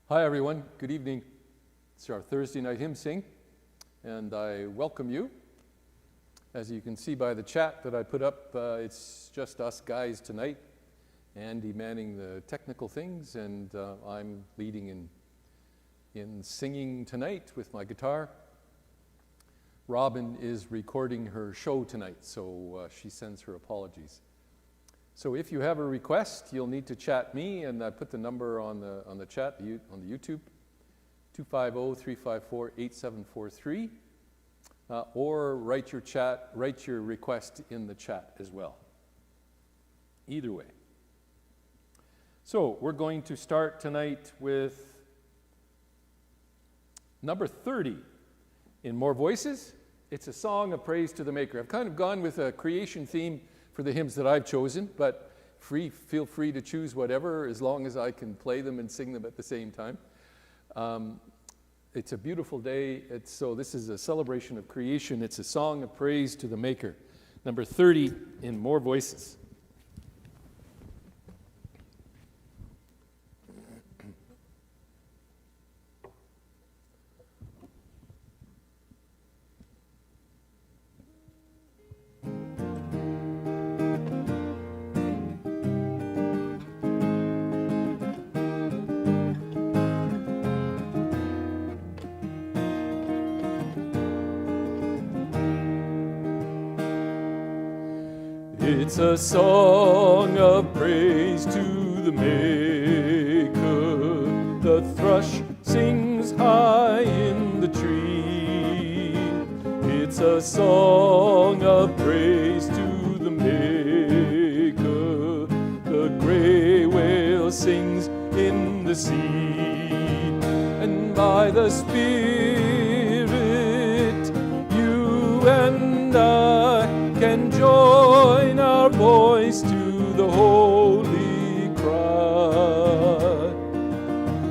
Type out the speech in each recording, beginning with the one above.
Hi everyone, good evening. It's our Thursday night hymn sing, and I welcome you. As you can see by the chat that I put up, it's just us guys tonight. Andy manning the technical things, and I'm leading in singing tonight with my guitar. Robin is recording her show tonight, so she sends her apologies. So if you have a request, you'll need to chat me, and I put the number on the chat, on the YouTube, 250-354-8743, or write your request in the chat as well. Either way. So we're going to start tonight with number 30 in More Voices. It's a song of praise to the Maker. I've kind of gone with a creation theme for the hymns that I've chosen, but feel free to choose whatever, as long as I can play them and sing them at the same time. It's a beautiful day, so this is a celebration of creation. It's a song of praise to the Maker. Number 30 in More Voices. It's a song of praise to the Maker. The thrush sings high in the tree. It's a song of praise to the Maker. The gray whale sings in the sea. And by the Spirit, you and I can join our voice to the holy cry.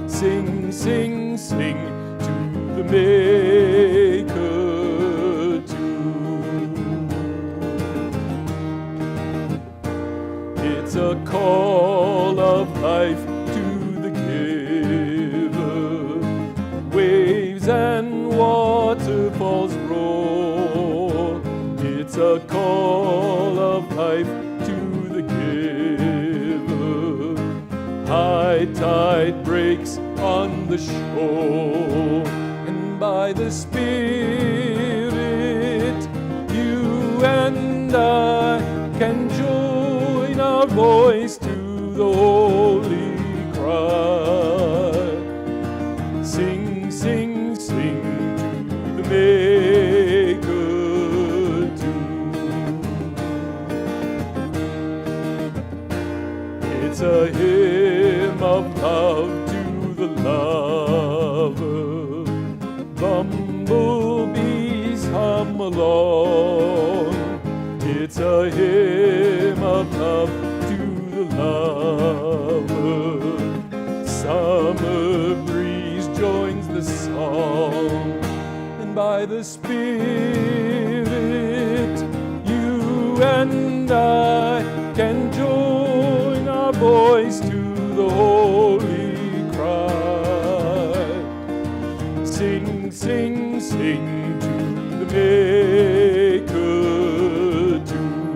Sing, sing, sing to the Maker too. It's a call of life to the Giver. Waves and waterfalls roar. It's a call of life to the Giver. High tide breaks on the shore, and by the Spirit, you and I can join our voice to the holy cry. Sing, sing, sing to the Maker. It's a hymn of love to the lover. Bumblebees hum along. It's a hymn of love to the lover. Summer breeze joins the song, and by the Spirit, you and I can join our voice to the holy cry. Sing, sing, sing to the Maker too.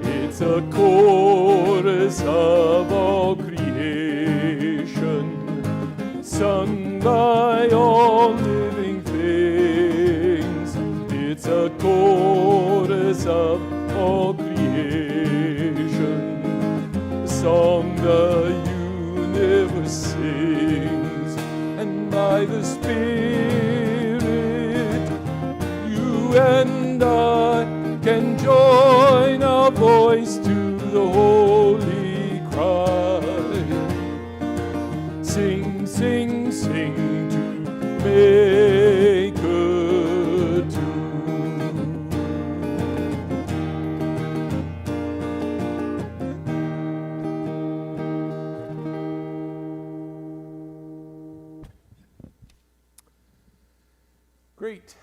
It's a chorus of all creation, sung by all living things. It's a chorus of all creation, a song the universe sings. And by the Spirit, you and I can join our voice to the holy cry. Sing, sing, sing to Maker too. Great.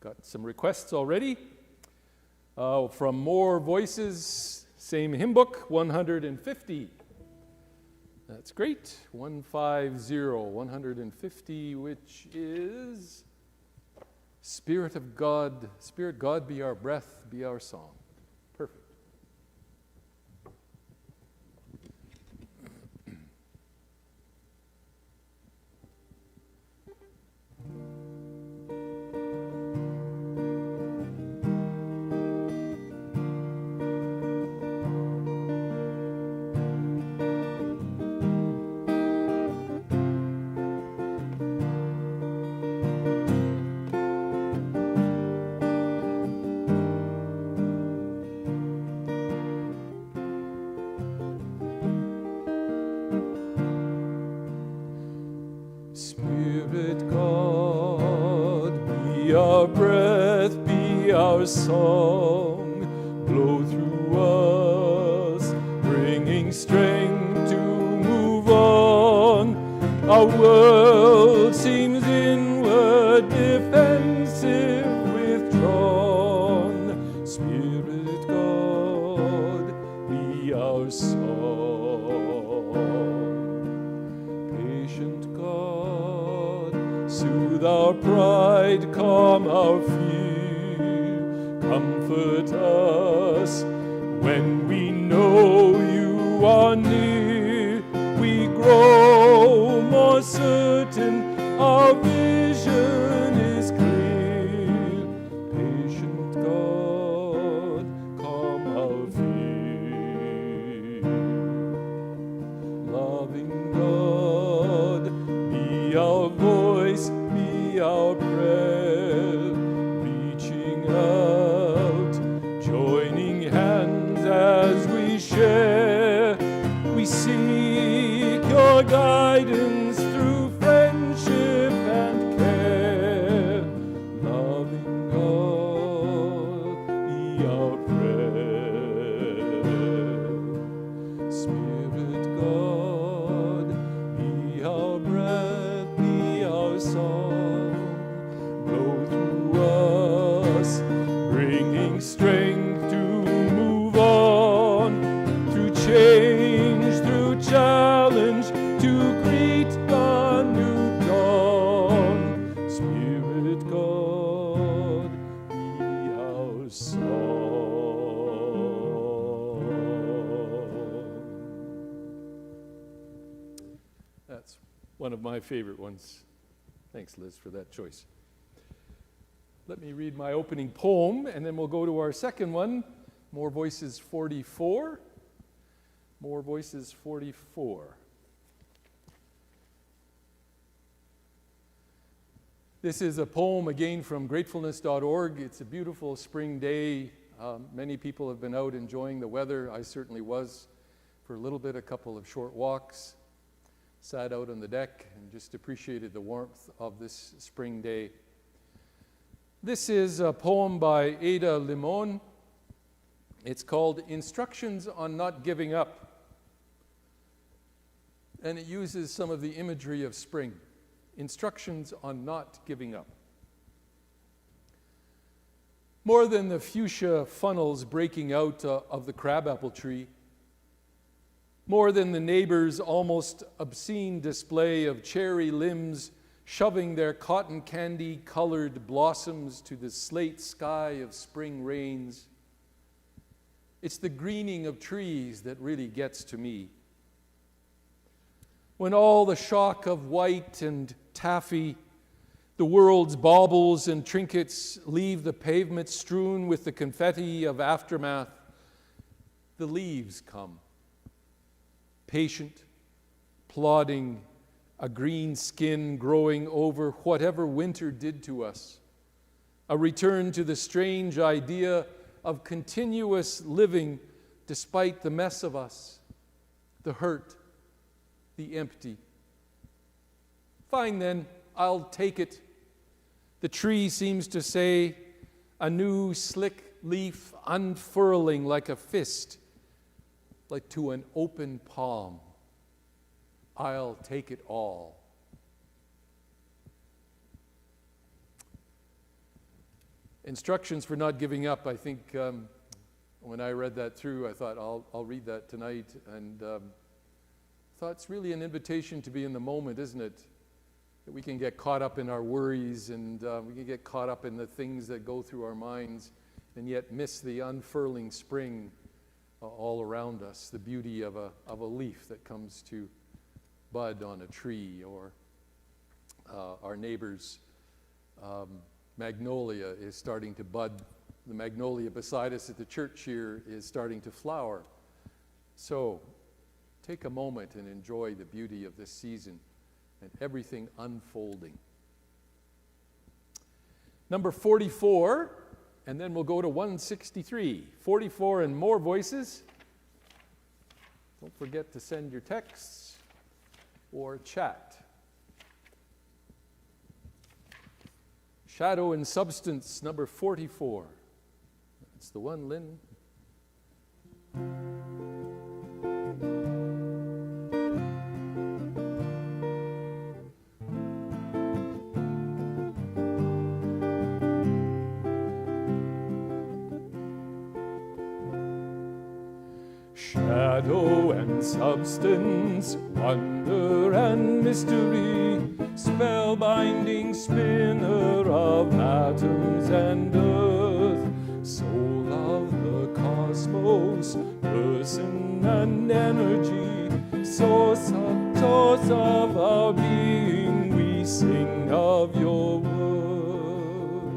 Got some requests already. From More Voices, Same hymn book, 150. That's great. 150, which is Spirit of God, Spirit God be our breath, be our song. Perfect. Spirit God, be our breath, be our song, blow through us, bringing strength to move on. Our world seems inward, defensive, withdrawn. Spirit God, be our song. Patient God, soothe our pride, calm our fear, comfort us when we know you are near. We grow more certain, our vision is clear. Patient God, calm our fear. Loving God, be our voice, be our prayer, reaching out, joining hands as we share. We seek your guidance through friendship and care. Loving God, be our prayer. Spirit God, be our breath, be our song, blow through us, bringing strength to move on, through change, through challenge, to greet the new dawn. Spirit God, be our song. That's one of my favorite ones. Thanks, Liz, for that choice. Let me read my opening poem, and then we'll go to our second one, More Voices 44. More Voices 44. This is a poem, again, from gratefulness.org. It's a beautiful spring day. Many people have been out enjoying the weather. I certainly was for a little bit, a couple of short walks. Sat out on the deck and just appreciated the warmth of this spring day. This is a poem by Ada Limon. It's called Instructions on Not Giving Up. And it uses some of the imagery of spring. Instructions on not giving up. More than the fuchsia funnels breaking out of the crabapple tree, more than the neighbor's almost obscene display of cherry limbs shoving their cotton candy-colored blossoms to the slate sky of spring rains, it's the greening of trees that really gets to me. When all the shock of white and taffy, the world's baubles and trinkets leave the pavement strewn with the confetti of aftermath, the leaves come. Patient, plodding, a green skin growing over whatever winter did to us. A return to the strange idea of continuous living despite the mess of us, the hurt, the empty. Fine then, I'll take it. The tree seems to say, a new slick leaf unfurling like a fist, like to an open palm. I'll take it all. Instructions for not giving up, I think when I read that through, I thought, I'll read that tonight, and thought it's really an invitation to be in the moment, isn't it? That we can get caught up in our worries, and we can get caught up in the things that go through our minds, and yet miss the unfurling spring all around us, the beauty of a leaf that comes to bud on a tree, or our neighbor's magnolia is starting to bud. The magnolia beside us at the church here is starting to flower. So take a moment and enjoy the beauty of this season and everything unfolding. Number 44, and then we'll go to 163. 44 and more voices. Don't forget to send your texts or chat. Shadow and Substance, number 44. That's the one, Lynn. Shadow and substance, wonder and mystery, spellbinding spinner of atoms and earth, soul of the cosmos, person and energy, source of our being, we sing of your word.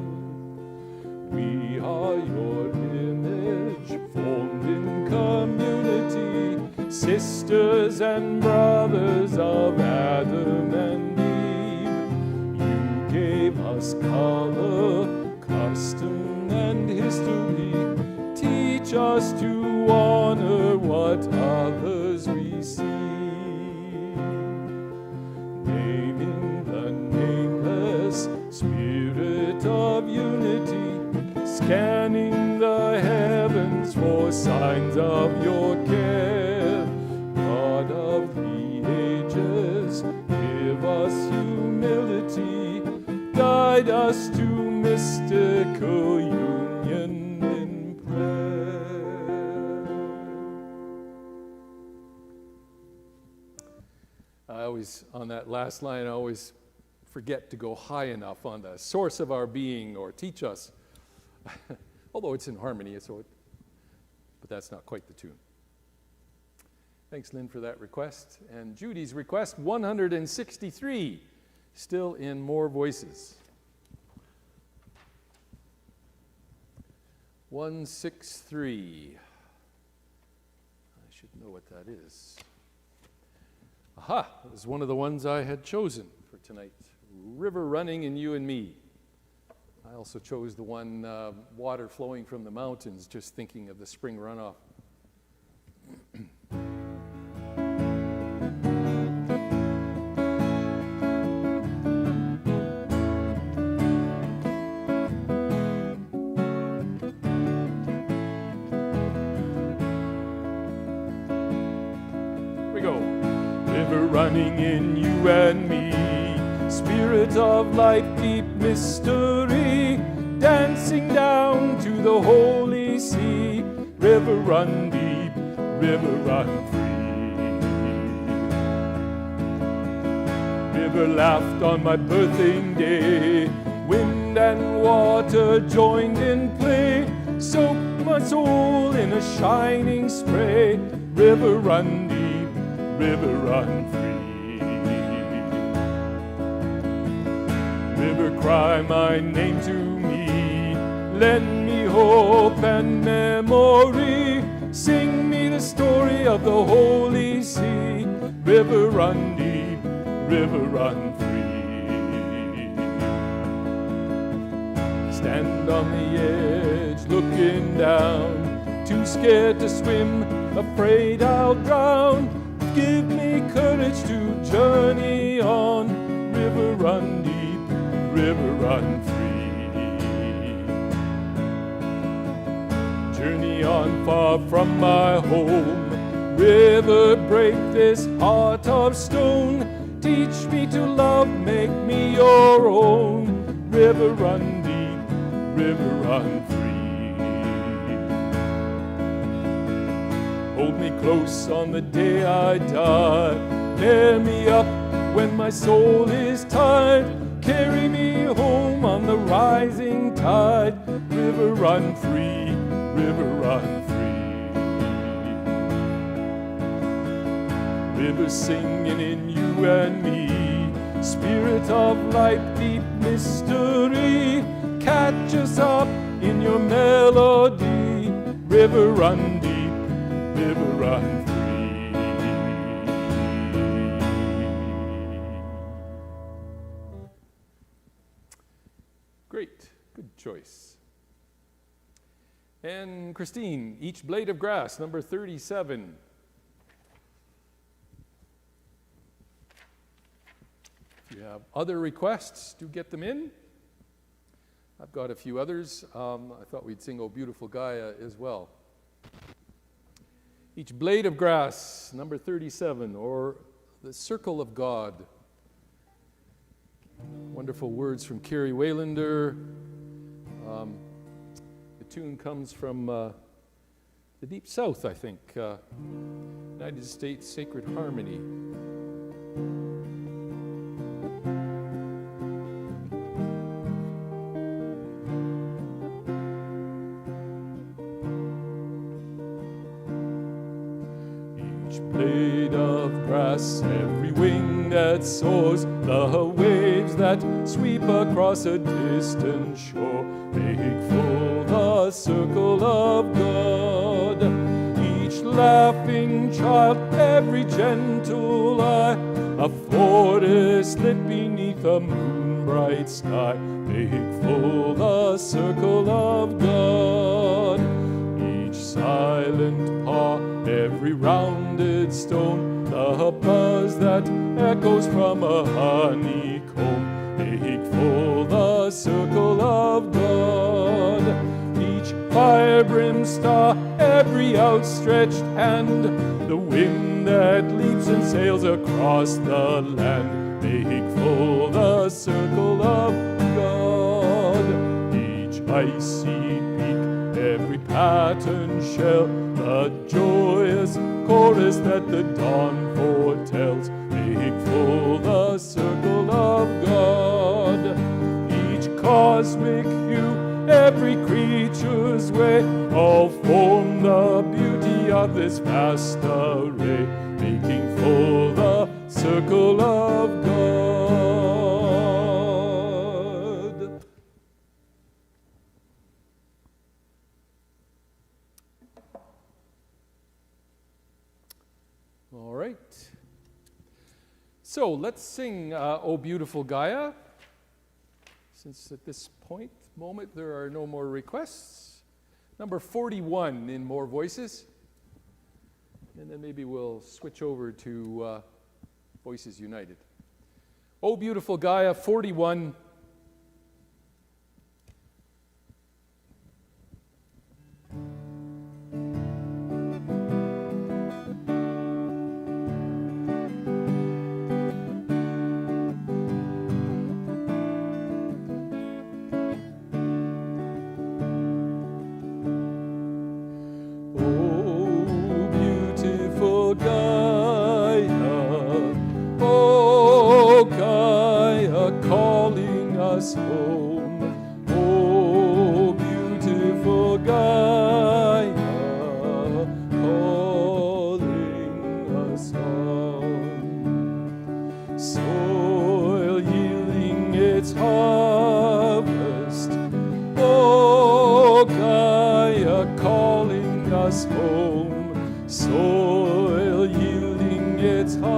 We are your image, formed in community, sisters and brothers of Adam and Eve. You gave us color, custom, and history. Teach us to honor what others receive. Naming the nameless, spirit of unity, scanning the heavens for signs of your care. God of the ages, give us humility, guide us to mystical union in prayer. On that last line, I always forget to go high enough on the source of our being, or teach us. Although it's in harmony, but that's not quite the tune. Thanks, Lynn, for that request. And Judy's request, 163, still in more voices. 163. I should know what that is. Aha, that was one of the ones I had chosen for tonight. River Running in You and Me. I also chose the one, water flowing from the mountains, just thinking of the spring runoff. Here we go. River running in you and me, spirit of life, deep mystery, dancing down to the holy sea. River run deep, river run free. River laughed on my birthing day, wind and water joined in play, soaked my soul in a shining spray. River run deep, river run free. River, cry my name to me, lend me hope and memory, sing me the story of the holy sea. River run deep, river run free. Stand on the edge looking down, too scared to swim, afraid I'll drown. Give me courage to journey on. River run deep, river run free. Journey on far from my home. River, break this heart of stone. Teach me to love, make me your own. River run deep, river run free. Hold me close on the day I die. Bear me up when my soul is tired. Carry me home on the rising tide. River run free, river run free. River singing in you and me. Spirit of light, deep mystery. Catch us up in your melody. River run deep, river run free. Great, good choice. And Christine, Each Blade of Grass, number 37. If you have other requests, do get them in. I've got a few others. I thought we'd sing "O Beautiful Gaia" as well. Each Blade of Grass, number 37, or The Circle of God. Wonderful words from Kerry Waylander. The tune comes from the Deep South, I think. United States Sacred Harmony. Blade of grass, every wing that soars, the waves that sweep across a distant shore, make full the circle of God. Each laughing child, every gentle eye, a forest lit beneath a moon-bright sky, make full the circle of God. Each silent paw, every rounded stone, the buzz that echoes from a honeycomb, make full the circle of God. Each fire-brimmed star, every outstretched hand, the wind that leaps and sails across the land, make full the circle of God. Each icy peak, every patterned shell, the joyous chorus that the dawn foretells, make full the circle of God. Each cosmic hue, every creature's way, all form the beauty of this vast array, making full the circle of God. All right. So let's sing "O Beautiful Gaia," since at this moment there are no more requests. Number 41 in More Voices. And then maybe we'll switch over to Voices United. "O Beautiful Gaia," 41. Home. Oh, beautiful Gaia, calling us home. Soil yielding its harvest. Oh, Gaia, calling us home. Soil yielding its harvest.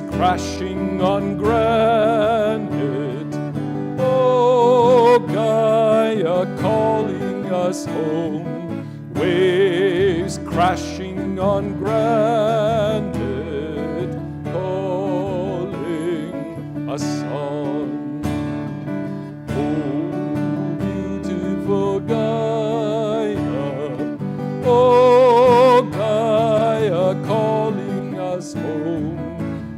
Crashing on granite, oh Gaia, calling us home. Waves waves crashing on granite, calling us on. Oh, beautiful Gaia, oh, Gaia, calling us home.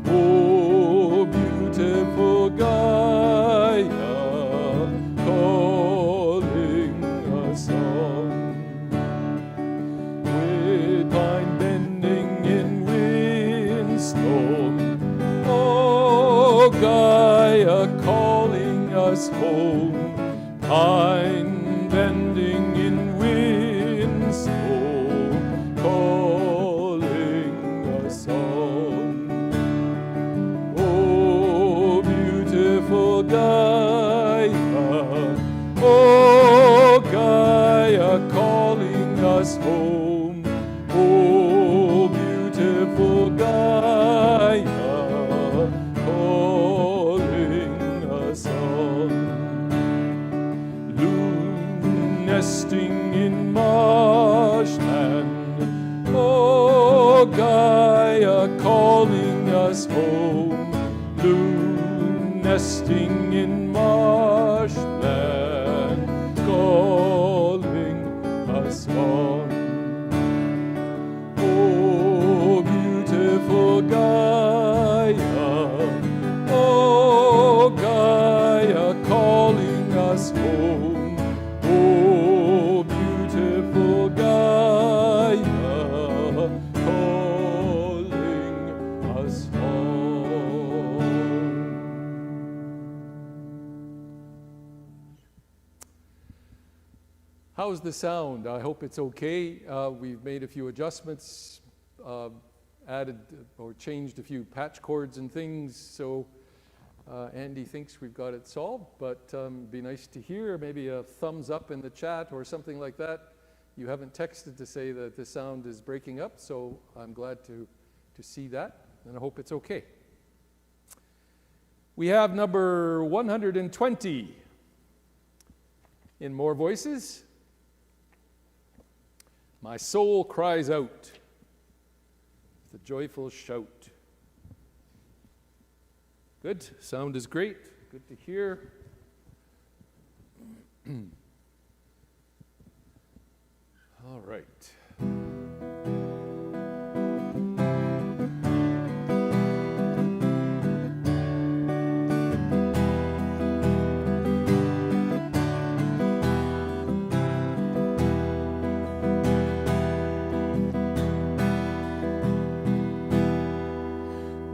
Oh, beautiful Gaia, calling us on. With pine bending in windstorm, oh, Gaia, calling us home. Pine bending in windstorm, calling us on. Oh, beautiful Gaia, oh, Gaia, calling us home. Oh, beautiful Gaia, calling us on. Loon nesting in marshland, oh, Gaia, calling us home. Loon nesting in marshland, calling us on. Oh, beautiful Gaia, oh, Gaia, calling us home. Oh, beautiful Gaia, calling us home. How's the sound? I hope it's okay. We've made a few adjustments, added or changed a few patch cords and things, so Andy thinks we've got it solved, but it'd be nice to hear maybe a thumbs up in the chat or something like that. You haven't texted to say that the sound is breaking up, so I'm glad to see that, and I hope it's okay. We have number 120 in More Voices. My soul cries out with a joyful shout. Good, sound is great, good to hear. All right.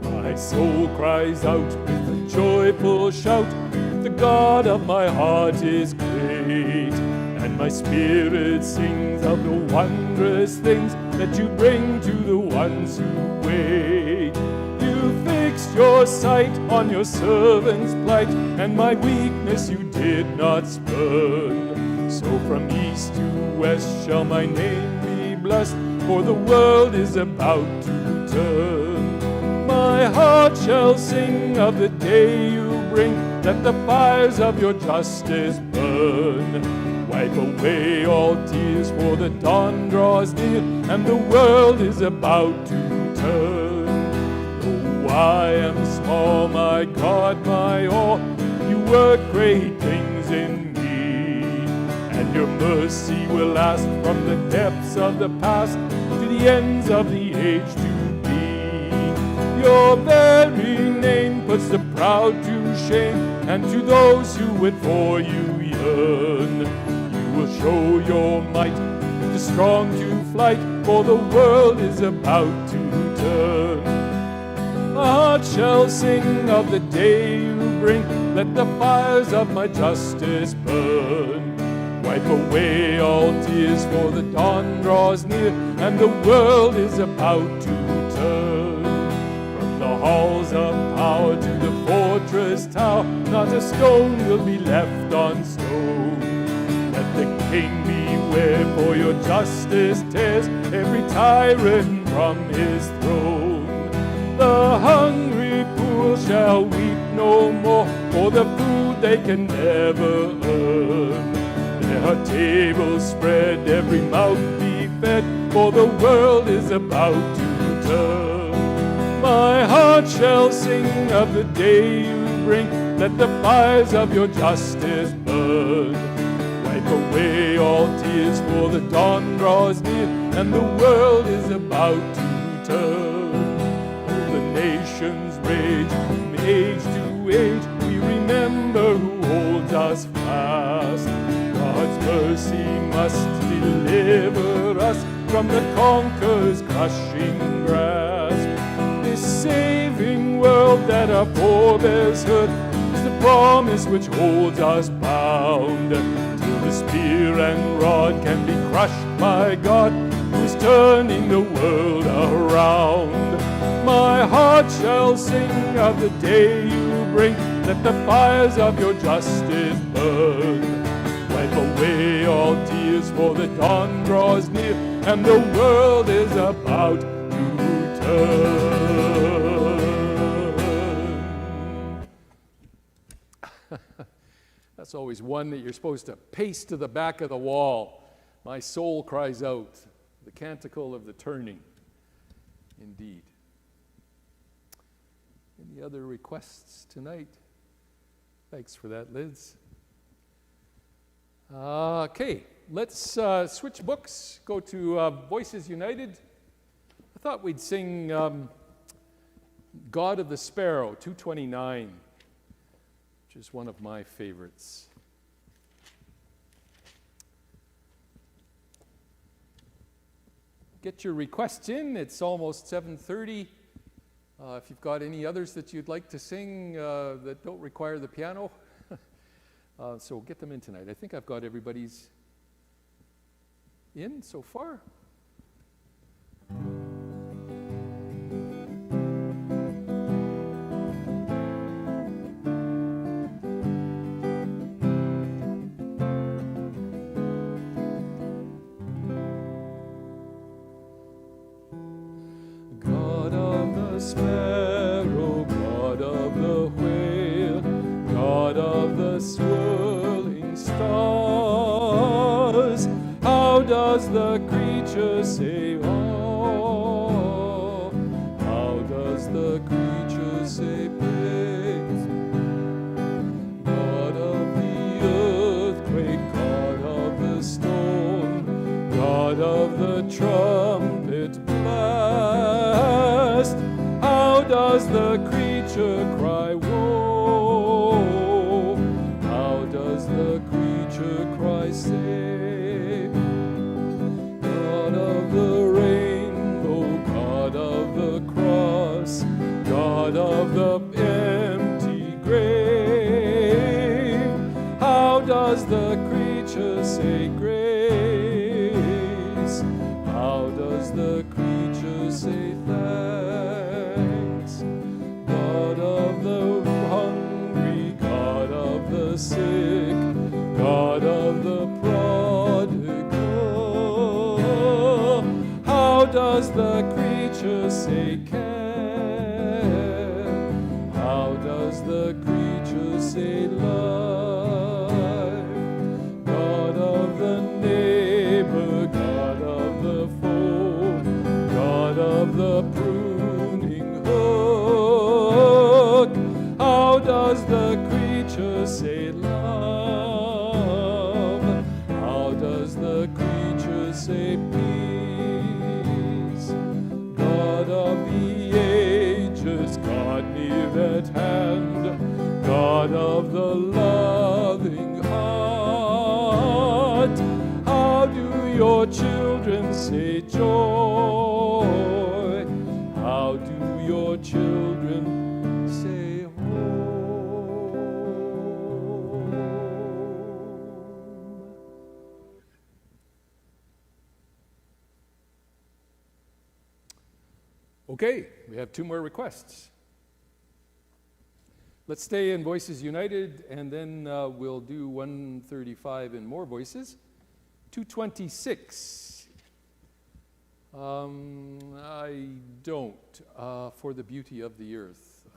My soul cries out with a joyful shout, the God of my heart is great, and my spirit sings of the wondrous things that you bring to the ones who wait. You fixed your sight on your servant's plight, and my weakness you did not spurn. So from east to west shall my name be blessed, for the world is about to turn. My heart shall sing of the day you bring, let the fires of your justice burn. Wipe away all tears, for the dawn draws near, and the world is about to turn. Oh, I am small, my God, my all, you work great things in me, and your mercy will last from the depths of the past to the ends of the age to be. Your very name puts the proud to shame, and to those who would for you yearn, you will show your might, the strong to flight, for the world is about to turn. My heart shall sing of the day you bring, let the fires of my justice burn. Wipe away all tears, for the dawn draws near, and the world is about to turn. From the halls of power to the fortress tower, not a stone will be left on stone. Let the king beware, for your justice tears every tyrant from his throne. The hungry poor shall weep no more, for the food they can never earn. There are tables spread, every mouth be fed, for the world is about to turn. My heart shall sing of the day you bring, let the fires of your justice burn. Wipe away all tears, for the dawn draws near, and the world is about to turn. Oh, the nations rage from age to age, we remember who holds us fast. God's mercy must deliver us from the conqueror's crushing grasp. This saving world that our forebears heard is the promise which holds us bound, till the spear and rod can be crushed by God, who's turning the world around. My heart shall sing of the day you bring, let the fires of your justice burn. Wipe away all tears, for the dawn draws near, and the world is about to turn. That's always one that you're supposed to paste to the back of the wall. My soul cries out, the canticle of the turning. Indeed. Any other requests tonight? Thanks for that, Liz. Okay, let's switch books, go to Voices United. I thought we'd sing God of the Sparrow, 229, which is one of my favorites. Get your requests in. It's almost 7:30. If you've got any others that you'd like to sing that don't require the piano, so get them in tonight. I think I've got everybody's in so far. God of the sparrow, God of the whale, God of the swirling stars, how does the creature say, oh? How does the creature say, praise? God of the earthquake, God of the storm, God of the trumpet blast, how does the creature cry, woe? How does the creature cry, save? God of the rainbow, God of the cross, God of the empty grave, how does the creature say grace? How does the creature say thanks? God of the hungry, God of the sick, God of the prodigal, how does the creature say care? How does the creature say life? God of the neighbor, God of the foe, God of the pruning hook, how does the creature say love? How does the creature say peace? God of the ages, God near at hand, God of the loving heart, how do your children say joy? How do your children say home? Okay, we have two more requests. Let's stay in Voices United, and then we'll do 135 in more voices. 226. I don't, for the beauty of the earth.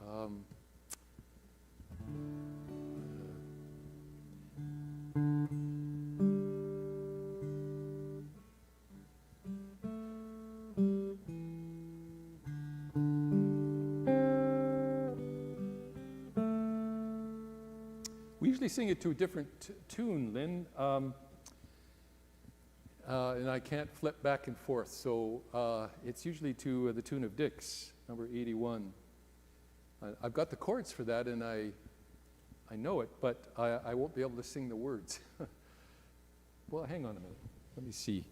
usually sing it to a different tune, Lynn, and I can't flip back and forth. So it's usually to the tune of Dix, number 81. I've got the chords for that, and I know it, but I won't be able to sing the words. Well, hang on a minute. Let me see.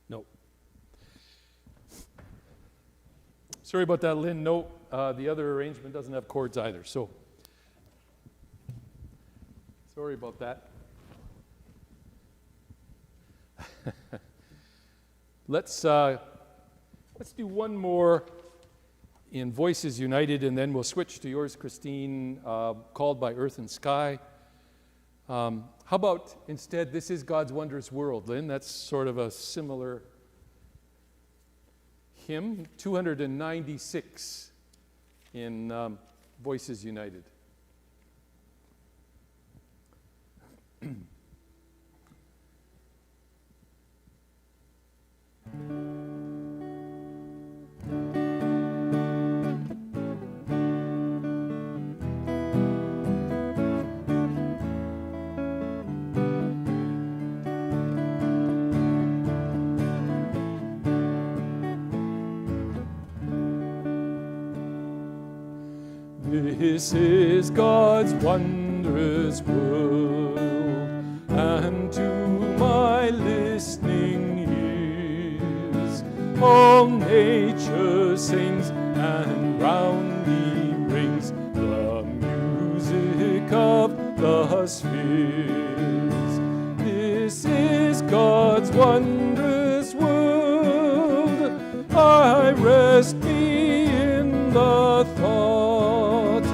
No. Sorry about that, Lynn. No, the other arrangement doesn't have chords either, so sorry about that. Let's do one more in Voices United, and then we'll switch to yours, Christine, Called by Earth and Sky. How about instead, This is God's Wondrous World, Lynn? That's sort of a similar hymn, 296 in Voices United. This is God's wondrous world, and to my listening ears all nature sings, and roundly rings the music of the spheres. This is God's wondrous world. I rest me in the thought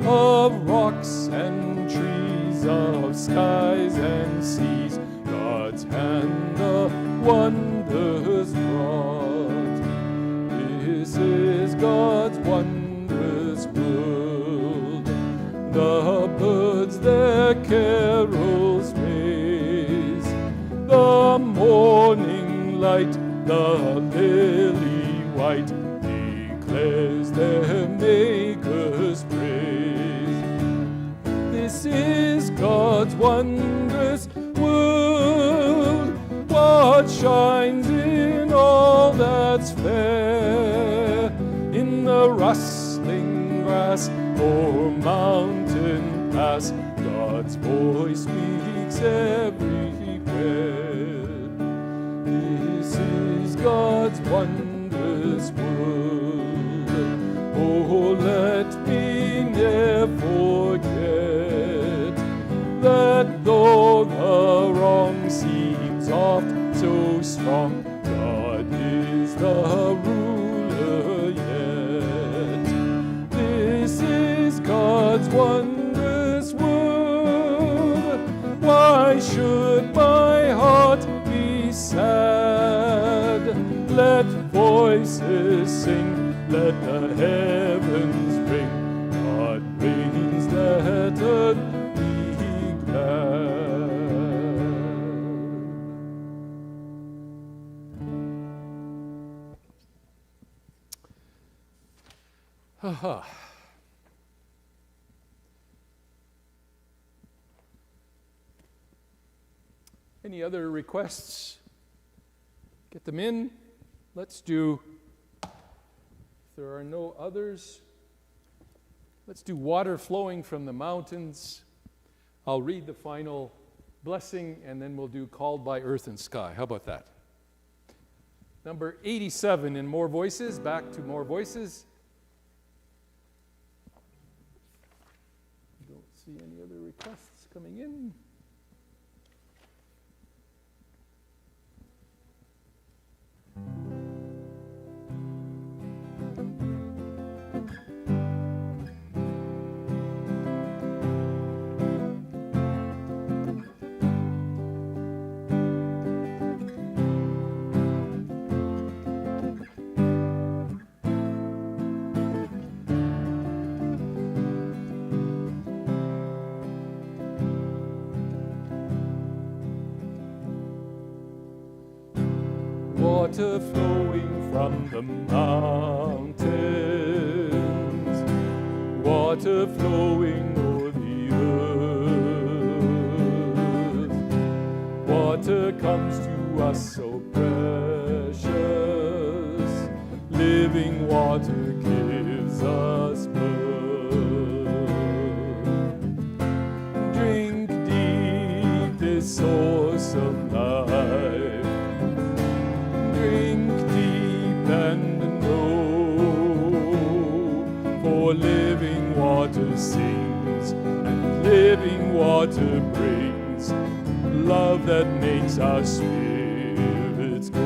of rocks and trees, of skies and seas, God's hand the wonders wrought. This is God's wondrous world. The birds their carols raise, the morning light, the lily white, declares their Maker's praise. This is God's wondrous world. What shines in all that's fair, in the rustling grass or mountain pass, God's voice speaks everywhere. This is God's wondrous world. Oh, let me never forget that though the wrong seems oft so strong, God is the ruler yet. This is God's wondrous world. Why should my heart be sad? Let voices sing, let the heavens ring. God reigns, let earth be glad. Ha-ha. Any other requests? Get them in. Let's do, if there are no others, let's do Water Flowing from the Mountains. I'll read the final blessing, and then we'll do Called by Earth and Sky. How about that? Number 87 in More Voices. Back to More Voices. Don't see any other requests coming in. water flowing from the mountains, water flowing o'er the earth. Water comes to us so precious, living water gives us birth. Drink deep this source of life, drink deep and know, for living water sings and living water brings love that makes our spirits grow.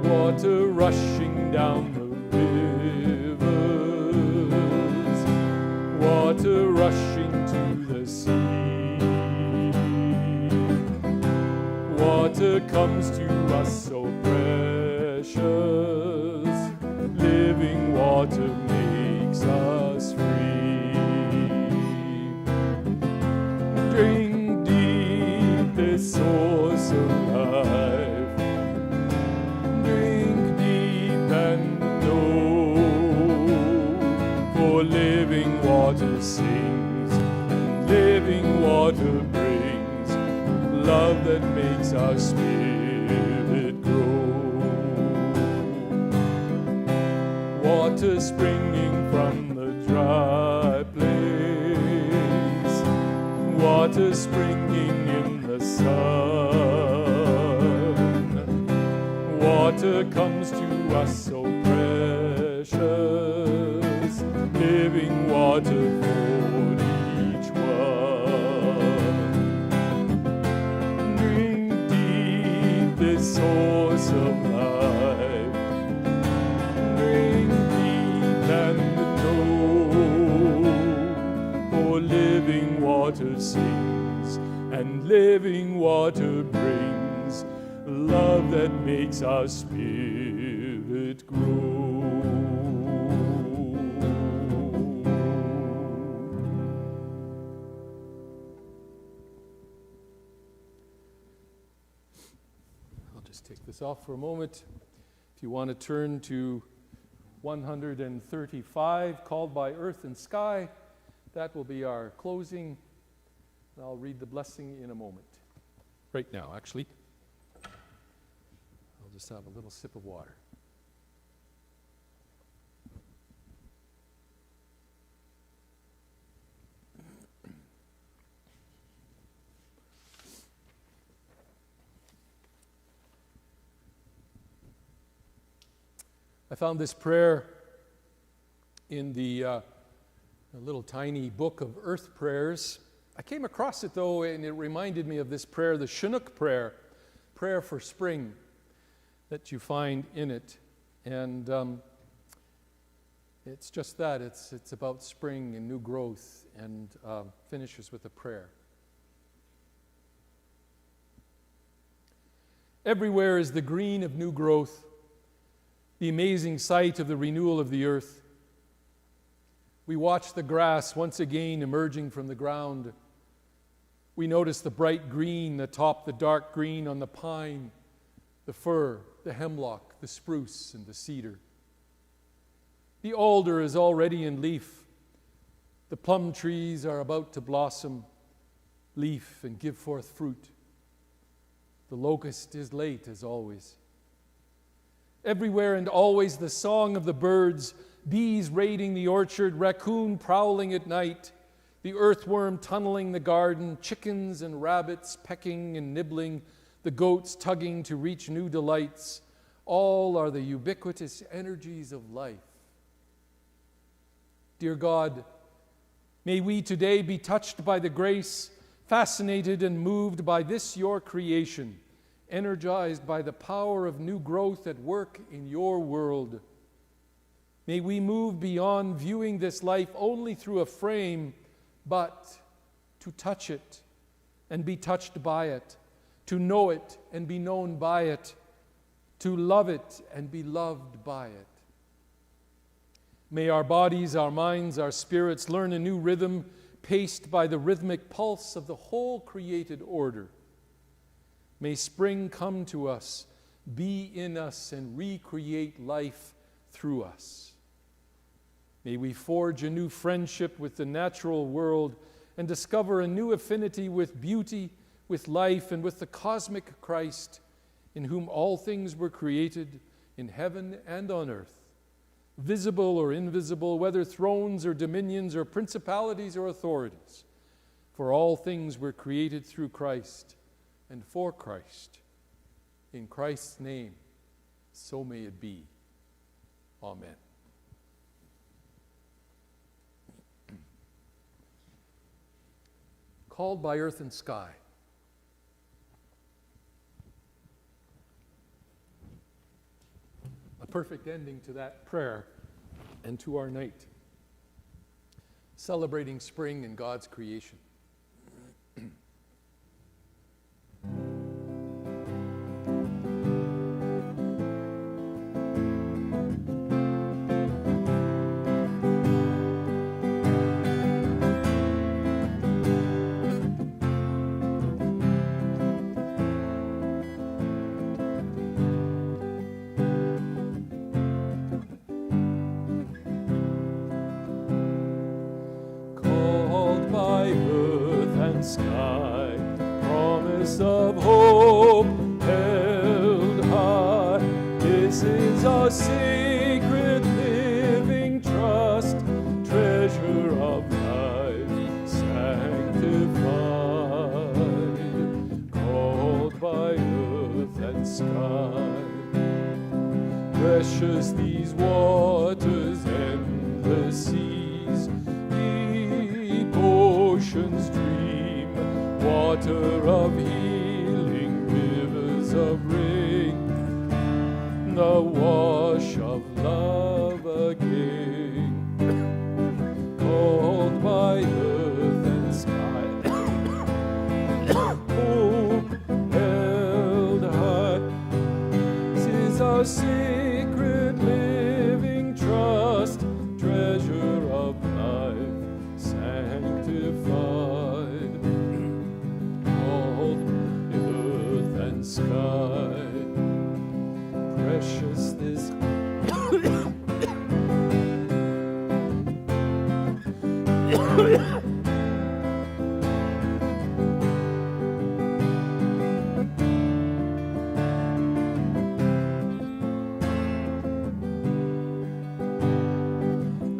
Water rushing down the rivers, water rushing to the sea. Water comes to us so precious, living water makes us free. Drink deep this source of life, drink deep and know, for living water sings and living water brings love that makes our spirit grow. Water springing from the dry place, water springing in the sun. Water comes to us so precious, living water for each one. Drink deep this source of life, drink deep and know, for living water sings and living water brings love that makes our spirit grow. I'll just take this off for a moment. If you want to turn to 135, Called by Earth and Sky, that will be our closing. I'll read the blessing in a moment. Right now, actually. I'll just have a little sip of water. I found this prayer in the little tiny book of Earth Prayers. I came across it, though, and it reminded me of this prayer, the Chinook prayer, prayer for spring, that you find in it. And it's just that. It's about spring and new growth, and finishes with a prayer. Everywhere is the green of new growth, the amazing sight of the renewal of the earth. We watch the grass once again emerging from the ground. We notice the bright green atop the dark green on the pine, the fir, the hemlock, the spruce, and the cedar. The alder is already in leaf. The plum trees are about to blossom, leaf, and give forth fruit. The locust is late, as always. Everywhere and always the song of the birds, bees raiding the orchard, raccoon prowling at night, the earthworm tunneling the garden, chickens and rabbits pecking and nibbling, the goats tugging to reach new delights. All are the ubiquitous energies of life. Dear God, may we today be touched by the grace, fascinated and moved by this your creation, energized by the power of new growth at work in your world. May we move beyond viewing this life only through a frame, but to touch it and be touched by it, to know it and be known by it, to love it and be loved by it. May our bodies, our minds, our spirits learn a new rhythm paced by the rhythmic pulse of the whole created order. May spring come to us, be in us, and recreate life through us. May we forge a new friendship with the natural world and discover a new affinity with beauty, with life, and with the cosmic Christ, in whom all things were created, in heaven and on earth, visible or invisible, whether thrones or dominions or principalities or authorities. For all things were created through Christ and for Christ. In Christ's name, so may it be. Amen. Called by earth and sky. A perfect ending to that prayer and to our night. Celebrating spring and God's creation. Sky, promise of hope held high. This is our sacred living trust, treasure of life sanctified, called by earth and sky. Precious these waters, endless seas, deep oceans dream, water of healing, rivers of rain, the wash of love again, called by earth and sky. Hope held high, this is our sacred living trust, treasure of life sanctified, called earth and sky. Precious this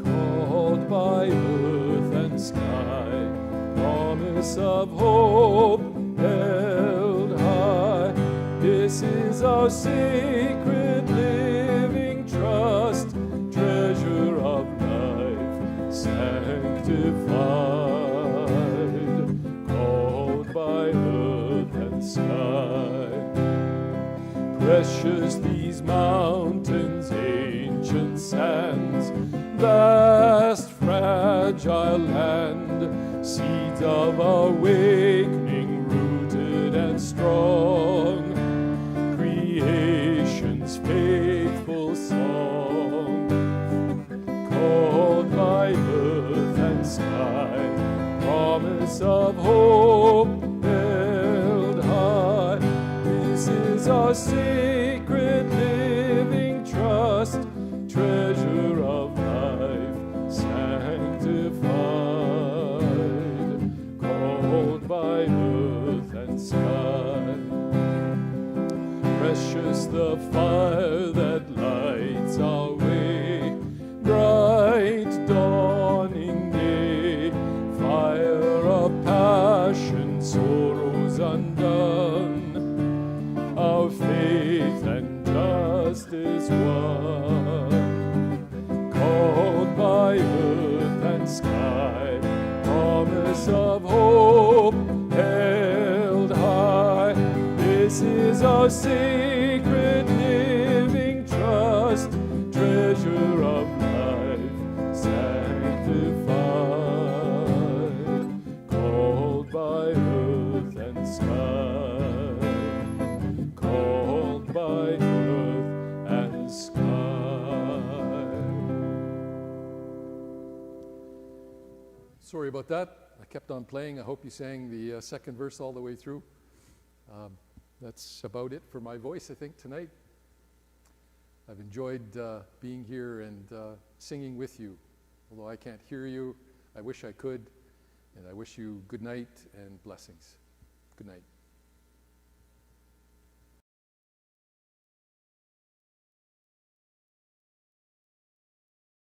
called by earth and sky, promise of hope held high. This is our sacred living trust, treasure of life sanctified, called by earth and sky. Precious these mountains, ancient sands, vast fragile land, seeds of awakening, rooted and strong, creation's faithful song, called by earth and sky, promise of hope held high. This is our sacred living trust, treasure of life sanctified, called by earth and sky. Precious the fire that lights our way, bright dawning day, fire of passion, sorrows undone, our faith and justice won, called by earth and sky, promise of hope held high. This is our sacred living trust, treasure of life sanctified, called by earth and sky, called by earth and sky. Sorry about that. I kept on playing. I hope you sang the second verse all the way through. that's about it for my voice, I think, tonight. I've enjoyed being here and singing with you. Although I can't hear you, I wish I could, and I wish you good night and blessings. Good night.